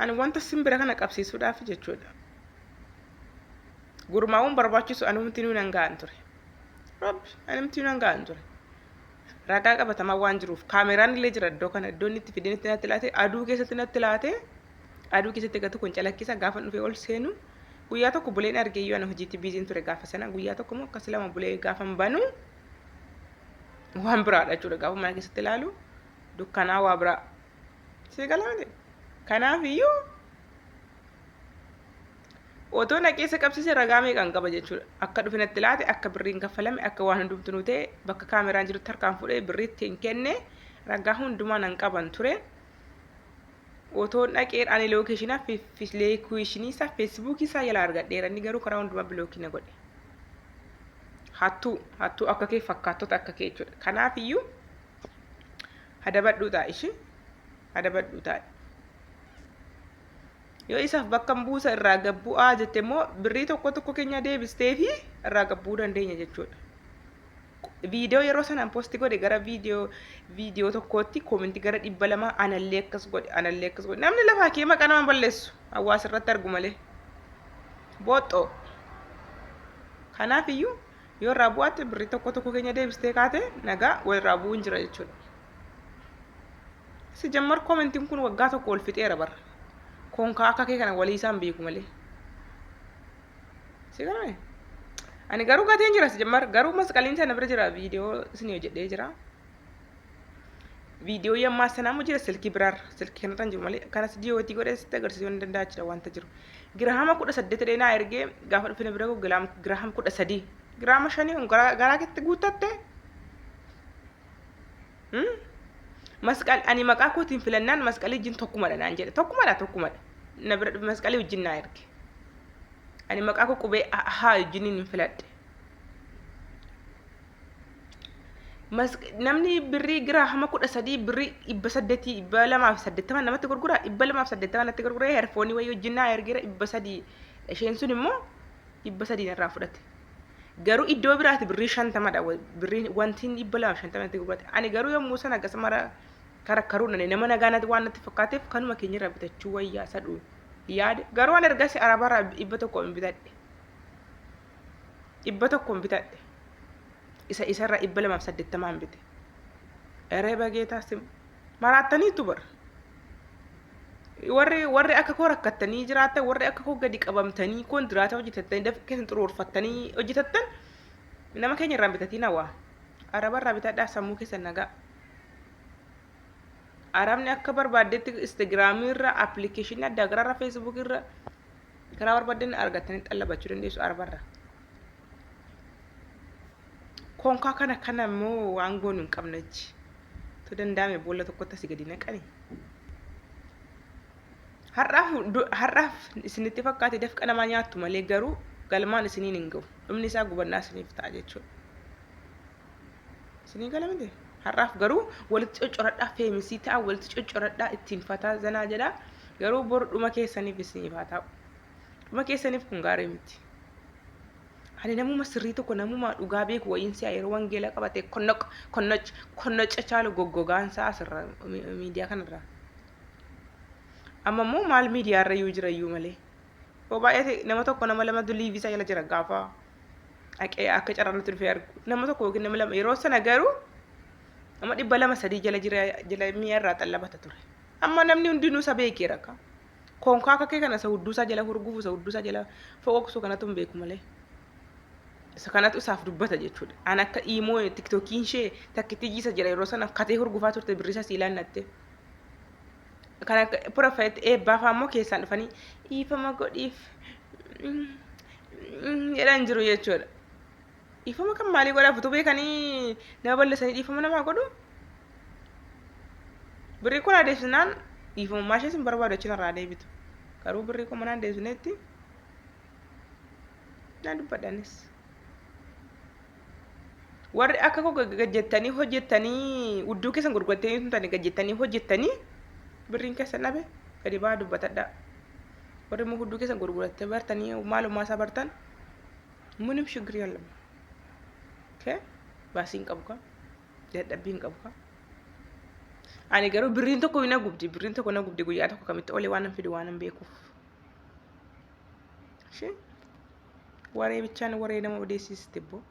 ani wanta simbira kana qabsiisuudhaaf jechuudha gurmaa'uun barbaachisu anumti nan ga'an ture rabbi anumti nan ga'an ture ragaa qabatamaa waan jiruuf kaameraan illee jira iddoo kana iddoon itti fideen itti natti laate aduu keessatti gatu kun calaqqisa gaafa dhufee ol seenu guyyaa tokko buleen argee yoo ana hojiitti biiziin ture gaafa sana guyyaa tokko immoo akkas lama bulee gaafa banu waan biraadha jechuudha gaafa mana keessatti ilaalu dukkanaa waa biraa si galamte kanaaf iyyuu otoo naqeessa qabsiise ragaa meeqan qaba jechuudha akka dhufe natti laate akka birriin kaffalame akka waan hundumtuu ta'e bakka kaameraan jirutti harkaan fudhee birriitti hin kenne ragaa hundumaa nan qaban ture otoo naqeen ani lookeeshinaa fileekuishinii isaa feesbuukii isaa yala argadheera inni garuu karaa hundumaa bilookii na godhe hattuu akka kee fakkaattota akka kee jechuudha kanaaf iyyuu hadabadhuu ta'a yoo isaaf bakka buusa irraa gabbu'aa jette immoo birrii tokko keenya deebistee fi irraa gabbuu dandeenya jechuudha. Viidiyoo yeroo sanaan poosti godhe gara viidiyoo tokkootti koomentii gara 200 anallee akkas godhe namni lafaa kee maqaa nama balleessu hawaasa irratti argu malee booxxoo kanaaf iyyuu yoo irraa bu'aatte birrii tokko keenya deebistee kaate nagaa walirraa bu'uun jira jechuudha. Si jammar koomentiin kun waggaa tokko ol fixeera bara. Konkaa akka kee kana walii isaan beeku malee. Si garame? Ani garuu gateen jira si jammar garuu masqaliin sana bira jira viidiyoo isin hojjedhee jira. Viidiyoo yammaa sanaa mu jira silkii biraarra silkii kanarraan jiru malee kanas diyooti godhee sitti agarsiisuu hin danda'a jira wanta jiru. Giraama 18 dheeraa ergee gaafa dhufina bira giraama 13 giraama 5 garaa keetti guuttatte. Masqal ani maqaa kootiin filannaan masqalii wajjin tokkumadha naan jedhe tokkumadha na bira dhufe masqalii wajjin naa erge ani maqaa koo qubee haa wajjin hin filadhe namni birrii giraama 13 birrii 800 280 namatti gurgura 280 natti gurguree herfoonii wayii wajjin naa ergeera 300 isheen sun immoo 300 irraa fudhate garuu iddoo biraati birrii 50dha birrii wanti 250 natti gurgurate ani garuu yommuu sana akkasuma karakkaruun nama nagaanatti waan natti fakkaateef kanuma keenya irraa bitachuu wayyaa sadhu yaade garuu waan ergasi arabarraa 100 hin bitadhe 100 bitadhe isarraa 280 bite eree bageetaas maraattaniitu bara warri akka koo rakkattanii jiraatan warri akka koo gadi qabamtanii kontiraata hojjetatanii dafii keessan xuruurfattanii hojjetattan nama keenya irraa bitatiin hawaa arabarraa bitadhaa sammuu keessan nagaa arabni akka barbaaddetti instagiraamii irra appilikeeshinii adda garaarra feesbuukii irra karaa barbaadden argattanii xallabachuu dandeessu arabarraa konkaa kana immoo waan goonu hin qabnechi tu danda'ame boolla tokkotti asii gadi naqani har'aaf isinitti fakkaate dafqa namaa nyaattu malee garuu galmaan isiniin hin ga'u dhumni isaa gubannaa isiniif ta'a jechuudha isinii galamte har'aaf garuu walitti coccoradhaa feemisii ta'a walitti coccoradhaa ittiin fataa zanaa jedha garuu bor dhuma keessaniif isiniif haa ta'u dhuma keessaniif kun gaarii miti ani namuma sirrii tokko namuma dhugaa beeku wayiinsi yeroo wangeela qabate konnocha chaalu goggogaan isaa asirra miidiyaa kanarraa amma immoo maal miidiyaa irra iyyuu jira iyyuu malee yoo baay'ee nama tokko nama lama liivii isaa jala jira gaafa haqee akka carraanatti dhufee argu nama tokko yookiin nama lama yeroo sana garuu nama 200-3 jala mi'a irraa xallabata ture amma namni hundinuu isa beekeera ka konkaa akka kee kana isa hudduusaa jala hurgufu isa hudduusaa jala foqoqsuu kanatu hin beeku malee isa kanatu isaaf dubbata jechuudha an akka iimoo tiktookiin ishee takkitti jiisa jira yeroo sana katee hurgufaa turte birrisa siilaan natte kana profeet eebbaafa ammoo keessaan dhufanii dhiifama godhiif jedhan jiru jechuudha dhiifama kan maalii godhaaf utuu beekanii nama balleessanii dhiifama namaa godhu birrii kun adeemsinaan dhiifamummaa ishee sin barbaadu achiin irraa deebitu garuu birrii kun manaan deebisineetti naan dubbadhanis warri akka koo gajjettanii hojjettanii udduu keessan gurgurattanii tun tani gajjettanii hojjettanii birriin keessan dhabe gadi baa dubbatadha warri immoo hudduu keessan gurgurattee bartanii maalummaa isaa bartan ምንም ችግር የለም ባሲን ቀብካ dadhabbiin qabu Ani garuu birriin tokko na gubdi. Birriin tokko na gubdi guyyaa tokko kamitti olee waan hin fidu waan hin beekuuf. Waree bichaan waree nama odeessiste boo.